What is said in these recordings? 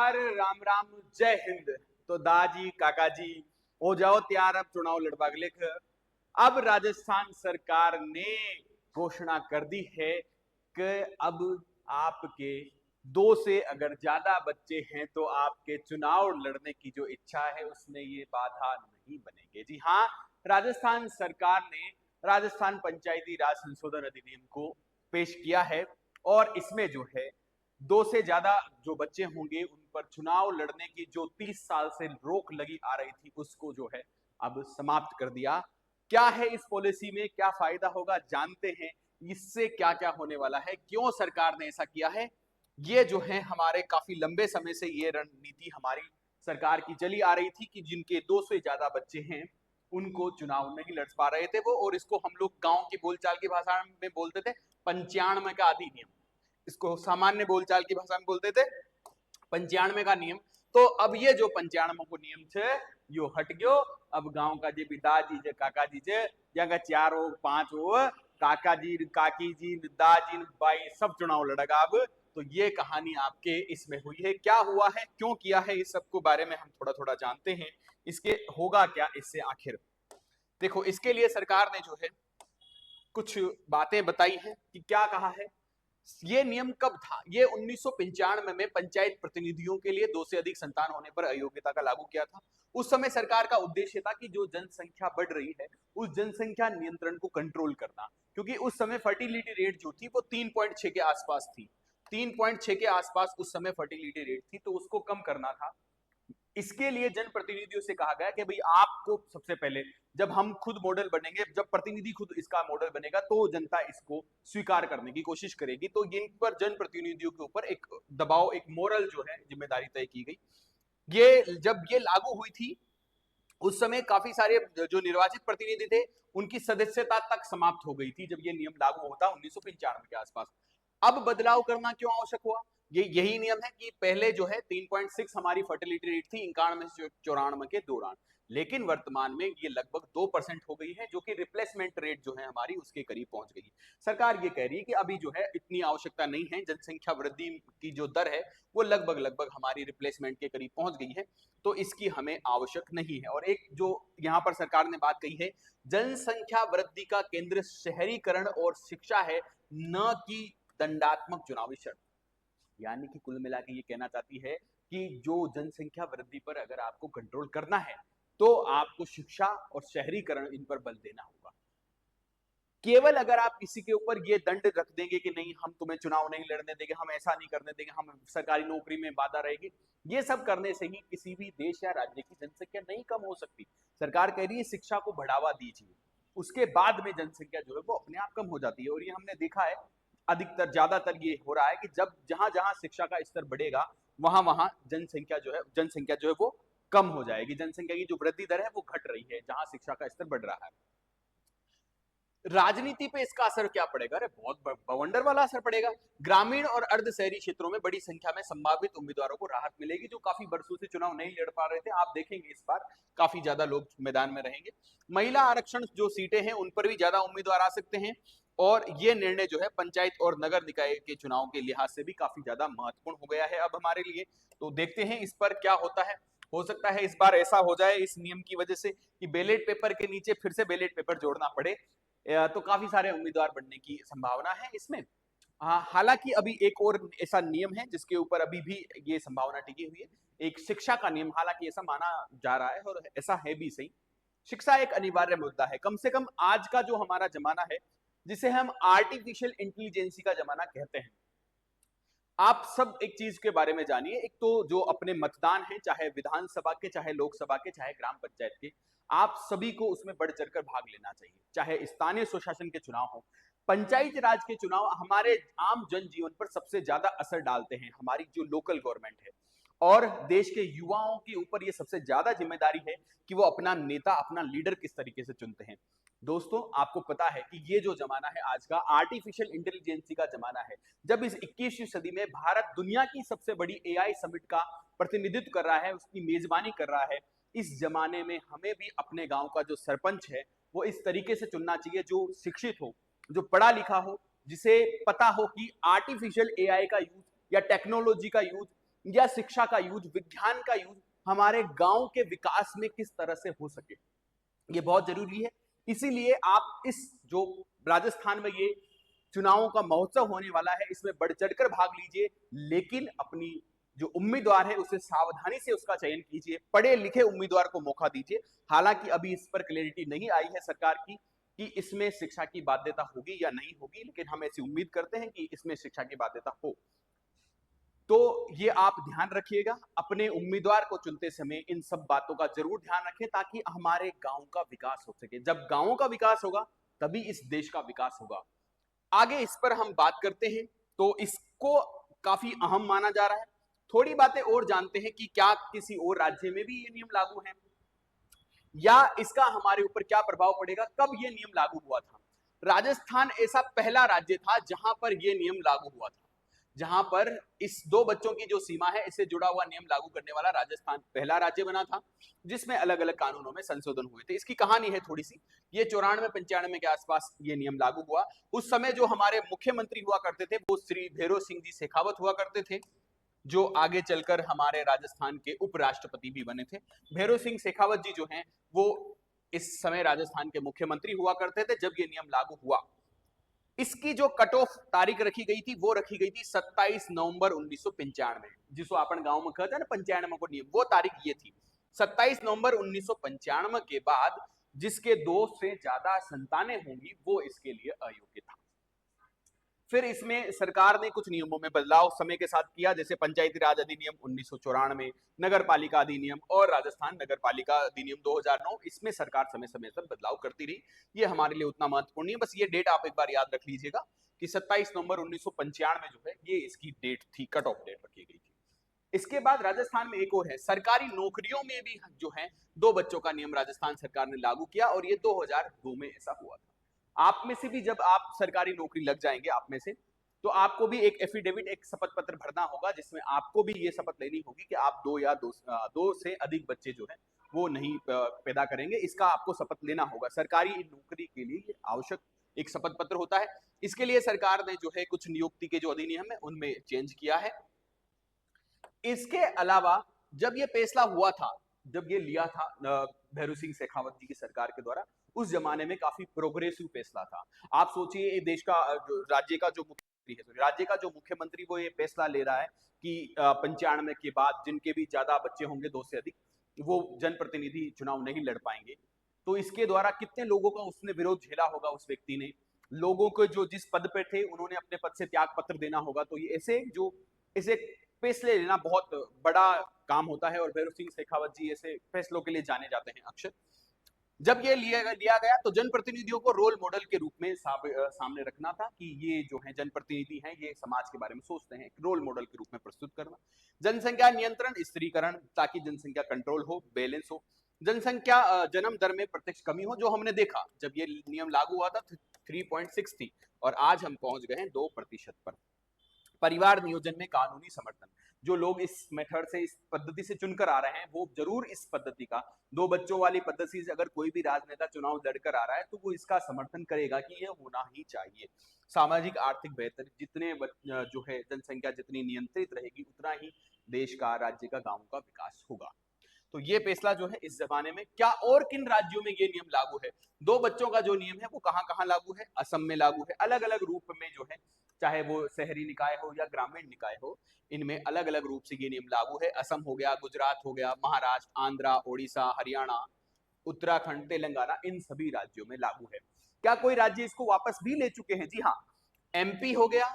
नमस्कार, राम राम, जय हिंद। तो दाजी काका जी हो जाओ तैयार, अब चुनाव लड़वा के लेकर। अब राजस्थान सरकार ने घोषणा कर दी है कि अब आपके दो से अगर ज्यादा बच्चे हैं तो आपके चुनाव लड़ने की जो इच्छा है उसमें ये बाधा नहीं बनेगी। जी हाँ, राजस्थान सरकार ने राजस्थान पंचायती राज संशोधन अधिनियम को पेश किया है और इसमें जो है दो से ज्यादा जो बच्चे होंगे उन पर चुनाव लड़ने की जो 30 साल से रोक लगी आ रही थी उसको जो है अब समाप्त कर दिया। क्या है इस पॉलिसी में, क्या फायदा होगा, जानते हैं इससे क्या क्या होने वाला है, क्यों सरकार ने ऐसा किया है। ये जो है हमारे काफी लंबे समय से ये रणनीति हमारी सरकार की चली आ रही थी कि जिनके दो से ज्यादा बच्चे हैं उनको चुनाव नहीं लड़ पा रहे थे वो, और इसको हम लोग गांव की बोलचाल की भाषा में बोलते थे 95 का अधिनियम। इसको सामान्य बोलचाल की भाषा में बोलते थे 95 का नियम। तो अब ये जो 95 को नियम छे यो हट गयो। अब गांव का जे भी दादी जे काका जी छे या चार हो पांच हो, काका जी काकी जी दाजी बाई सब चुनाव लड़ेगा अब। तो ये कहानी आपके इसमें हुई है, क्या हुआ है, क्यों किया है, इस सब को बारे में हम थोड़ा थोड़ा जानते हैं। इसके होगा क्या इससे आखिर। देखो, इसके लिए सरकार ने जो है कुछ बातें बताई हैं कि क्या कहा है। ये नियम कब था? ये 1995 में पंचायत प्रतिनिधियों के लिए दो से अधिक संतान होने पर अयोग्यता का लागू किया था। उस समय सरकार का उद्देश्य था कि जो जनसंख्या बढ़ रही है उस जनसंख्या नियंत्रण को कंट्रोल करना, क्योंकि उस समय फर्टिलिटी रेट जो थी वो 3.6 के आसपास थी। 3.6 के आसपास उस समय फर्टिलिटी रेट थी, तो उसको कम करना था। इसके लिए जनप्रतिनिधियों से कहा गया कि भाई आपको सबसे पहले, जब हम खुद मॉडल बनेंगे, जब प्रतिनिधि खुद इसका मॉडल बनेगा तो जनता इसको स्वीकार करने की कोशिश करेगी। तो इन पर जनप्रतिनिधियों के ऊपर एक दबाव, एक मोरल जो है जिम्मेदारी तय की गई। ये जब ये लागू हुई थी उस समय काफी सारे जो निर्वाचित प्रतिनिधि थे उनकी सदस्यता तक समाप्त हो गई थी जब ये नियम लागू होता 1995 के आसपास। अब बदलाव करना क्यों आवश्यक हुआ? ये यही नियम है कि पहले जो है 3.6 हमारी फर्टिलिटी रेट थी 91 से 94 के दौरान, लेकिन वर्तमान में ये लगभग 2% हो गई है, जो कि रिप्लेसमेंट रेट जो है हमारी उसके करीब पहुंच गई। सरकार ये कह रही है कि अभी जो है इतनी आवश्यकता नहीं है, जनसंख्या वृद्धि की जो दर है वो लगभग लगभग हमारी रिप्लेसमेंट के करीब पहुंच गई है, तो इसकी हमें आवश्यक नहीं है। और एक जो यहाँ पर सरकार ने बात कही है, जनसंख्या वृद्धि का केंद्र शहरीकरण और शिक्षा है, न कि दंडात्मक चुनावी शर्त। यानी कि कुल मिला के ये कहना चाहती है कि जो जनसंख्या वृद्धि पर अगर आपको कंट्रोल करना है तो आपको शिक्षा और शहरीकरण इन पर बल देना होगा। केवल अगर आप किसी के ऊपर ये दंड रख देंगे कि नहीं हम तुम्हें चुनाव नहीं लड़ने देंगे, हम ऐसा नहीं करने देंगे, हम सरकारी नौकरी में बाधा रहेगी, ये सब करने से ही किसी भी देश या राज्य की जनसंख्या नहीं कम हो सकती। सरकार कह रही है शिक्षा को बढ़ावा दीजिए, उसके बाद में जनसंख्या जो है वो अपने आप कम हो जाती है। और ये हमने देखा है अधिकतर, ज्यादातर ये हो रहा है कि जब जहां जहां शिक्षा का स्तर बढ़ेगा वहां वहां जनसंख्या जो है वो कम हो जाएगी। जनसंख्या की जो वृद्धि दर है वो घट रही है जहां शिक्षा का स्तर बढ़ रहा है। राजनीति पे इसका असर क्या पड़ेगा? अरे बहुत बवंडर वाला असर पड़ेगा। ग्रामीण और अर्ध शहरी क्षेत्रों में बड़ी संख्या में संभावित उम्मीदवारों को राहत मिलेगी जो काफी बरसों से चुनाव नहीं लड़ पा रहे थे। आप देखेंगे इस बार काफी ज्यादा लोग मैदान में रहेंगे। महिला आरक्षण जो सीटें हैं उन पर भी ज्यादा उम्मीदवार आ सकते हैं, और ये निर्णय जो है पंचायत और नगर निकाय के चुनाव के लिहाज से भी काफी ज्यादा महत्वपूर्ण हो गया है अब हमारे लिए। तो देखते हैं इस पर क्या होता है। हो सकता है इस बार ऐसा हो जाए इस नियम की वजह से कि बैलेट पेपर के नीचे फिर से बैलेट पेपर जोड़ना पड़े, तो काफी सारे उम्मीदवार बनने की संभावना है इसमें। हालांकि अभी एक और ऐसा नियम है जिसके ऊपर अभी भी ये संभावना टिकी हुई है, एक शिक्षा का नियम। हालांकि ऐसा माना जा रहा है और ऐसा है भी सही, शिक्षा एक अनिवार्य मुद्दा है। कम से कम आज का जो हमारा जमाना है जिसे हम आर्टिफिशियल इंटेलिजेंसी का जमाना कहते हैं, आप सब एक चीज के बारे में जानिए। एक तो जो अपने मतदान है, चाहे विधानसभा के, चाहे लोकसभा के, चाहे ग्राम पंचायत के, आप सभी को उसमें बढ़ चढ़कर भाग लेना चाहिए। चाहे स्थानीय स्वशासन के चुनाव हो, पंचायती राज के चुनाव हमारे आम जनजीवन पर सबसे ज्यादा असर डालते हैं। हमारी जो लोकल गवर्नमेंट है और देश के युवाओं के ऊपर ये सबसे ज्यादा जिम्मेदारी है कि वो अपना नेता, अपना लीडर किस तरीके से चुनते हैं। दोस्तों, आपको पता है कि ये जो जमाना है आज का आर्टिफिशियल इंटेलिजेंसी का जमाना है। जब इस 21वीं सदी में भारत दुनिया की सबसे बड़ी एआई समिट का प्रतिनिधित्व कर रहा है, उसकी मेजबानी कर रहा है, इस जमाने में हमें भी अपने गांव का जो सरपंच है वो इस तरीके से चुनना चाहिए जो शिक्षित हो, जो पढ़ा लिखा हो, जिसे पता हो कि आर्टिफिशियल एआई का यूज या टेक्नोलॉजी का यूज या शिक्षा का यूज, विज्ञान का यूज हमारे गांव के विकास में किस तरह से हो सके, ये बहुत जरूरी है। इसीलिए आप इस जो राजस्थान में ये चुनावों का महोत्सव होने वाला है, इसमें बढ़ चढ़कर भाग लीजिए, लेकिन अपनी जो उम्मीदवार है उसे सावधानी से उसका चयन कीजिए, पढ़े लिखे उम्मीदवार को मौका दीजिए। हालांकि अभी इस पर क्लैरिटी नहीं आई है सरकार की कि इसमें शिक्षा की बाध्यता होगी या नहीं होगी, लेकिन हम ऐसी उम्मीद करते हैं कि इसमें शिक्षा की बाध्यता हो। तो ये आप ध्यान रखिएगा, अपने उम्मीदवार को चुनते समय इन सब बातों का जरूर ध्यान रखें, ताकि हमारे गांव का विकास हो सके। जब गांवों का विकास होगा तभी इस देश का विकास होगा। आगे इस पर हम बात करते हैं, तो इसको काफी अहम माना जा रहा है। थोड़ी बातें और जानते हैं कि क्या किसी और राज्य में भी ये नियम लागू है, या इसका हमारे ऊपर क्या प्रभाव पड़ेगा, कब ये नियम लागू हुआ था। राजस्थान ऐसा पहला राज्य था जहां पर यह नियम लागू हुआ था, जहां पर इस 2 बच्चों की जो सीमा है इससे जुड़ा हुआ नियम लागू करने वाला राजस्थान पहला राज्य बना था, जिसमें अलग अलग कानूनों में संशोधन हुए थे। इसकी कहानी है थोड़ी सी, ये 94-95 के आसपास ये नियम लागू हुआ। उस समय जो हमारे मुख्यमंत्री हुआ करते थे वो श्री भैरों सिंह जी शेखावत हुआ करते थे, जो आगे चलकर हमारे राजस्थान के उपराष्ट्रपति भी बने थे। भैरों सिंह शेखावत जी जो हैं वो इस समय राजस्थान के मुख्यमंत्री हुआ करते थे जब ये नियम लागू हुआ। इसकी जो कट ऑफ तारीख रखी गई थी वो रखी गई थी 27 नवंबर 1995, जिसको अपन गांव में कहते हैं ना 95 को नियम, वो तारीख ये थी 27 नवंबर 1995 के बाद जिसके 2 से ज्यादा संतानें होंगी वो इसके लिए अयोग्य था। फिर इसमें सरकार ने कुछ नियमों में बदलाव समय के साथ किया, जैसे पंचायती राज अधिनियम 1994, नगर पालिका अधिनियम और राजस्थान नगर पालिका अधिनियम 2009। इसमें सरकार समय समय पर बदलाव करती रही, ये हमारे लिए उतना महत्वपूर्ण नहीं है, बस ये डेट आप एक बार याद रख लीजिएगा कि 27 नवंबर 1995 जो है ये इसकी डेट थी, कट ऑफ डेट रखी गई थी। इसके बाद राजस्थान में एक और है, सरकारी नौकरियों में भी जो है 2 बच्चों का नियम राजस्थान सरकार ने लागू किया, और ये 2002 में ऐसा हुआ था। आप में से भी जब आप सरकारी नौकरी लग जाएंगे, आप में से, तो आपको भी एक एफिडेविट, एक शपथ पत्र भरना होगा, जिसमें आपको भी ये शपथ लेनी होगी कि आप 2 से अधिक बच्चे जो है वो नहीं पैदा करेंगे। इसका आपको शपथ लेना होगा, सरकारी नौकरी के लिए आवश्यक एक शपथ पत्र होता है। इसके लिए सरकार ने जो है कुछ नियुक्ति के जो अधिनियम है उनमें चेंज किया है। इसके अलावा जब ये फैसला हुआ था, जब ये लिया था भैरू सिंह शेखावत जी की सरकार के द्वारा, उस जमाने में काफी प्रोग्रेसिव फैसला था। आप सोचिए देश का राज्य का जो मुख्यमंत्री वो ये फैसला ले रहा है कि 95 के बाद जिनके भी ज्यादा बच्चे होंगे 2 से अधिक, वो जनप्रतिनिधि चुनाव नहीं लड़ पाएंगे। तो इसके द्वारा कितने लोगों का उसने विरोध झेला होगा, उस व्यक्ति ने, लोगों को जो जिस पद पे थे उन्होंने अपने पद से त्याग पत्र देना होगा। तो ये ऐसे फैसले लेना बहुत बड़ा काम होता है, और भैरू सिंह शेखावत जी ऐसे फैसलों के लिए जाने जाते हैं अक्सर। जब ये लिया गया तो जनप्रतिनिधियों को रोल मॉडल के रूप में सामने रखना था कि ये जो है जनप्रतिनिधि हैं, ये समाज के बारे में सोचते हैं, रोल मॉडल के रूप में प्रस्तुत करना। जनसंख्या नियंत्रण, स्त्रीकरण, ताकि जनसंख्या कंट्रोल हो, बैलेंस हो, जनसंख्या जन्म दर में प्रत्यक्ष कमी हो, जो हमने देखा जब ये नियम लागू हुआ था 3.6 थी और आज हम पहुंच गए हैं 2% पर। परिवार नियोजन में कानूनी समर्थन, जो लोग इस मेथड से, इस पद्धति से चुनकर आ रहे हैं, वो जरूर इस पद्धति का, 2 बच्चों वाली पद्धति से अगर कोई भी राजनेता चुनाव लड़कर आ रहा है तो वो इसका समर्थन करेगा कि ये होना ही चाहिए। सामाजिक आर्थिक बेहतर, जितने जो है जनसंख्या जितनी नियंत्रित रहेगी उतना ही देश का, राज्य का, गांव का विकास होगा। तो ये फैसला जो है इस जमाने में, क्या और किन राज्यों में ये नियम लागू है, 2 बच्चों का जो नियम है वो कहां कहां लागू है, असम में लागू है, अलग अलग रूप में जो है, चाहे वो शहरी निकाय हो या ग्रामीण निकाय हो, इनमें अलग अलग रूप से ये नियम लागू है। असम हो गया, गुजरात हो गया, महाराष्ट्र, आंध्रा, ओडिशा, हरियाणा, उत्तराखंड, तेलंगाना, इन सभी राज्यों में लागू है। क्या कोई राज्य इसको वापस भी ले चुके हैं? जी हाँ, एमपी हो गया,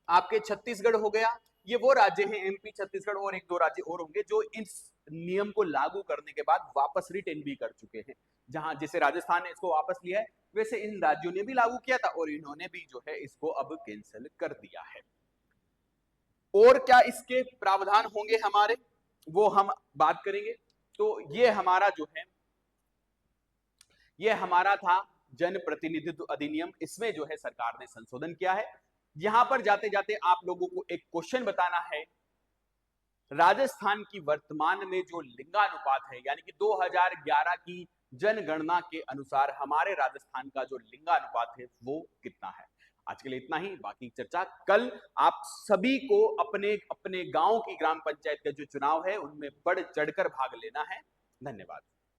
आपके छत्तीसगढ़ हो गया, ये वो राज्य हैं, एमपी, छत्तीसगढ़ और 1-2 राज्य और होंगे जो इस नियम को लागू करने के बाद वापस रिटेन भी कर चुके हैं। जहां जैसे राजस्थान ने इसको वापस लिया है, वैसे इन राज्यों ने भी लागू किया था और इन्होंने भी जो है इसको अब कैंसिल कर दिया है। और क्या इसके प्रावधान होंगे हमारे, वो हम बात करेंगे। तो ये हमारा जो है, ये हमारा था जनप्रतिनिधित्व अधिनियम, इसमें जो है सरकार ने संशोधन किया है। यहां पर जाते जाते आप लोगों को एक क्वेश्चन बताना है, राजस्थान की वर्तमान में जो लिंगानुपात है, यानी कि 2011 की जनगणना के अनुसार हमारे राजस्थान का जो लिंगानुपात है वो कितना है? आज के लिए इतना ही, बाकी चर्चा कल। आप सभी को अपने अपने गांव की ग्राम पंचायत का जो चुनाव है उनमें बढ़ चढ़कर भाग लेना है। धन्यवाद।